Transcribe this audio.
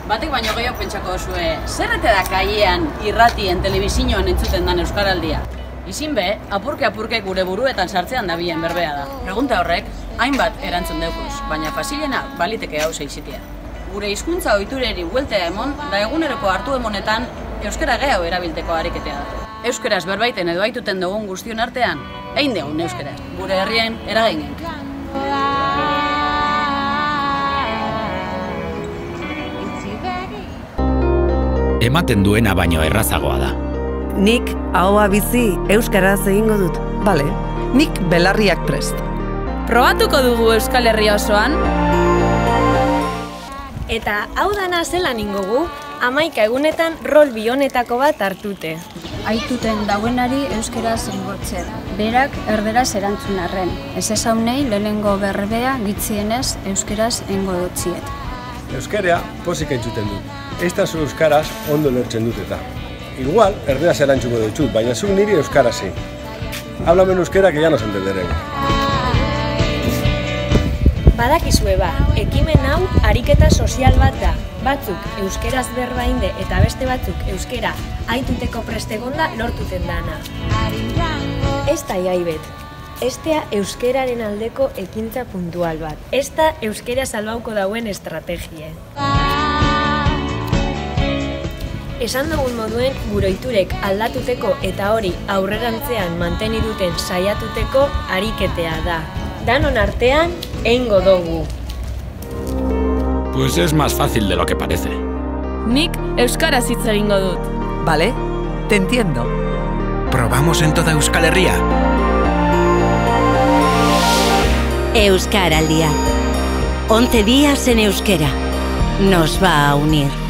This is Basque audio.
Batek baino gehiago pentsako duzue, zer ete da kaiean, irratien, telebizioan entzuten dan euskaraldia? Izin be, apurke gure buruetan sartzean dabilen berbea da. Pregunta horrek, hainbat erantzun deukuz, baina fasilena baliteke hau zeizitia. Gure hizkuntza ohitureri bueltea emon, da eguneroko hartu emonetan euskara gehiago erabilteko ariketea da. Euskaraz berbaiten edo aituten dugun guztion artean, egin dugun euskaraz, gure herrien eraginen. Ematen duena baino errazagoa da. Nik ahoa bizi euskaraz egingo dut. Bale, nik belarriak prest. Probatuko dugu Euskal Herria osoan? Eta hau dana zelan ingogu, 11 egunetan rol bionetako bat hartute. Aituten dauenari euskaraz engotzen. Berak erderaz erantzun arren. Ez ezaunei lehenengo berbea gitzienez euskaraz engo dutziet. Euskara pozik entzuten dut. Ez da zu euskaraz ondo lertzen dut eta. Igual, erderaz erantzuko dutxut, baina zuk niri euskaraz zein. Háblame en euskera que ya nos entenderemos. Badakizue ba, ekimen hau ariketa sozial bat da. Batzuk euskeraz berba inde eta beste batzuk euskera aituteko prestegonda lortuten dana. Ez da iaibet, ez da euskeraren aldeko ekintza puntual bat. Ez da euskera salbauko dauen estrategie. Esan dugun moduen gure ohiturek aldatuteko eta hori aurrerantzean manteni duten saiatuteko ariketea da. Danon artean, eingo dugu. Pues es más fácil de lo que parece. Nik euskaraz hitz egingo dut. Vale, te entiendo. ¿Probamos en toda Euskal Herria? Euskaraldia. 11 días en euskera. Nos va a unir.